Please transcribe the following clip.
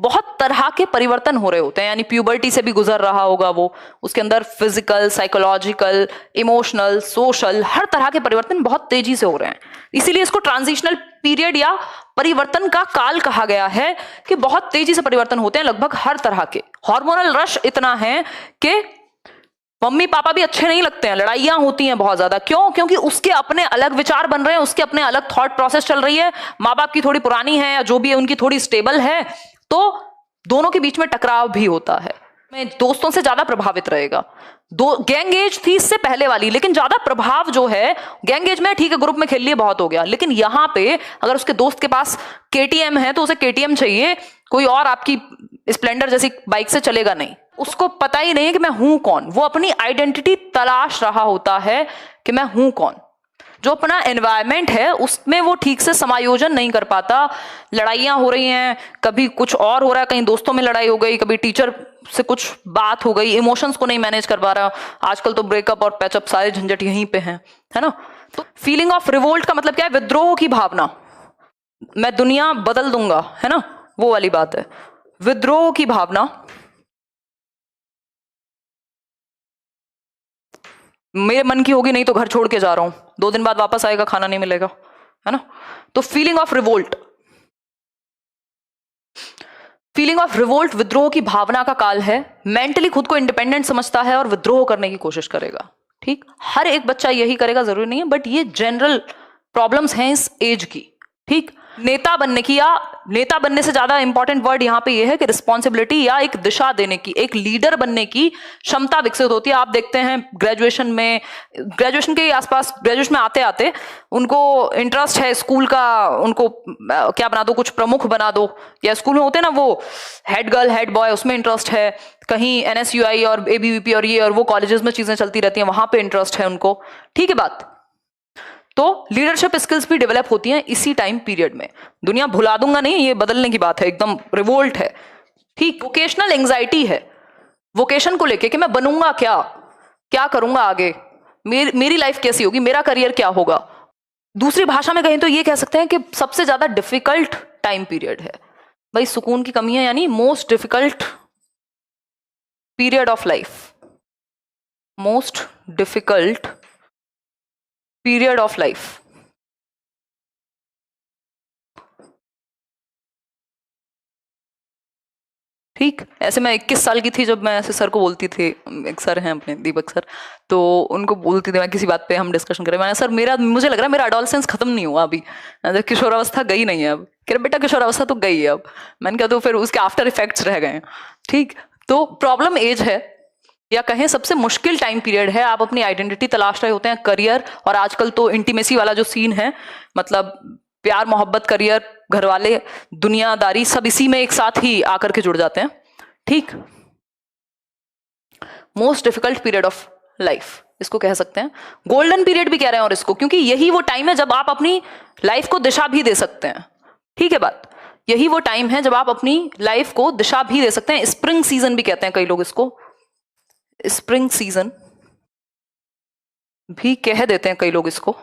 बहुत तरह के परिवर्तन हो रहे होते हैं, यानी प्यूबर्टी से भी गुजर रहा होगा वो, उसके अंदर फिजिकल, साइकोलॉजिकल, इमोशनल, सोशल, हर तरह के परिवर्तन बहुत तेजी से हो रहे हैं। इसीलिए इसको ट्रांजिशनल पीरियड या परिवर्तन का काल कहा गया है कि बहुत तेजी से परिवर्तन होते हैं लगभग हर तरह के। हार्मोनल रश इतना है कि मम्मी पापा भी अच्छे नहीं लगते हैं, लड़ाइयां होती हैं बहुत ज्यादा। क्यों? क्योंकि उसके अपने अलग विचार बन रहे हैं, उसके अपने अलग थॉट प्रोसेस चल रही है, माँ बाप की थोड़ी पुरानी है या जो भी है उनकी थोड़ी स्टेबल है, तो दोनों के बीच में टकराव भी होता है। मैं दोस्तों से ज्यादा प्रभावित रहेगा। गैंग एज थी इससे पहले वाली, लेकिन ज्यादा प्रभाव जो है गैंग एज में, ठीक है ग्रुप में खेल लिए बहुत हो गया, लेकिन यहां पे अगर उसके दोस्त के पास केटीएम है तो उसे केटीएम चाहिए, कोई और आपकी स्प्लेंडर जैसी बाइक से चलेगा नहीं। उसको पता ही नहीं है कि मैं हूं कौन, वो अपनी आइडेंटिटी तलाश रहा होता है कि मैं हूं कौन। जो अपना एनवायरमेंट है उसमें वो ठीक से समायोजन नहीं कर पाता, लड़ाइयां हो रही हैं, कभी कुछ और हो रहा है, कहीं दोस्तों में लड़ाई हो गई, कभी टीचर से कुछ बात हो गई, इमोशंस को नहीं मैनेज कर पा रहा। आजकल तो ब्रेकअप और पैचअप सारे झंझट यहीं पे हैं, है ना। तो फीलिंग ऑफ रिवोल्ट का मतलब क्या है? विद्रोह की भावना, मैं दुनिया बदल दूंगा, है ना, वो वाली बात है। विद्रोह की भावना, मेरे मन की होगी नहीं तो घर छोड़ के जा रहा हूं, 2 दिन बाद वापस आएगा, खाना नहीं मिलेगा, है ना। तो feeling of revolt, feeling of revolt विद्रोह की भावना का काल है। मेंटली खुद को इंडिपेंडेंट समझता है और विद्रोह करने की कोशिश करेगा। ठीक, हर एक बच्चा यही करेगा जरूरी नहीं है, बट ये जनरल प्रॉब्लम्स हैं इस एज की। ठीक, नेता बनने की, या नेता बनने से ज्यादा इंपॉर्टेंट वर्ड यहां पे ये है कि रिस्पॉन्सिबिलिटी या एक दिशा देने की, एक लीडर बनने की क्षमता विकसित होती है। आप देखते हैं ग्रेजुएशन में, ग्रेजुएशन के आसपास, ग्रेजुएशन में आते आते उनको इंटरेस्ट है स्कूल का, उनको क्या बना दो, कुछ प्रमुख बना दो, या स्कूल में होते हैं ना वो हेड गर्ल हेड बॉय, उसमें इंटरेस्ट है, कहीं NSUI और ABVP और ये और वो कॉलेजेस में चीजें चलती रहती हैं, वहां पे इंटरेस्ट है उनको। ठीक है बात। तो लीडरशिप स्किल्स भी डेवलप होती हैं इसी टाइम पीरियड में। दुनिया भुला दूंगा नहीं, ये बदलने की बात है, एकदम रिवोल्ट है। ठीक, वोकेशनल एंजाइटी है वोकेशन को लेके कि मैं बनूंगा क्या, क्या करूंगा आगे, मेरी लाइफ कैसी होगी, मेरा करियर क्या होगा। दूसरी भाषा में कहें तो ये कह सकते हैं कि सबसे ज्यादा डिफिकल्ट टाइम पीरियड है भाई, सुकून की कमी है, यानी most difficult period of life, most difficult period of life. ठीक, ऐसे मैं 21 साल की थी जब मैं ऐसे सर को बोलती थी, एक सर हैं अपने दीपक सर, तो उनको बोलती थी मैं किसी बात पे, हम डिस्कशन करें, मैंने सर मुझे लग रहा है मेरा एडोलसेंस खत्म नहीं हुआ अभी, किशोरावस्था गई नहीं है अब। कह रहे बेटा किशोरावस्था तो गई है अब। मैंने कहा तो फिर उसके आफ्टर इफेक्ट्स रह गए। ठीक, तो प्रॉब्लम एज है, या कहें सबसे मुश्किल टाइम पीरियड है। आप अपनी आइडेंटिटी तलाश रहे होते हैं, करियर, और आजकल तो इंटीमेसी वाला जो सीन है, मतलब प्यार मोहब्बत करियर घर वाले दुनियादारी सब इसी में एक साथ ही आकर के जुड़ जाते हैं। ठीक, most difficult period of life इसको कह सकते हैं, गोल्डन पीरियड भी कह रहे हैं और इसको, क्योंकि यही वो टाइम है जब आप अपनी लाइफ को दिशा भी दे सकते हैं। ठीक है बात, यही वो टाइम है जब आप अपनी लाइफ को दिशा भी दे सकते हैं। स्प्रिंग सीजन भी कहते हैं कई लोग इसको, स्प्रिंग सीजन भी कह देते हैं कई लोग इसको।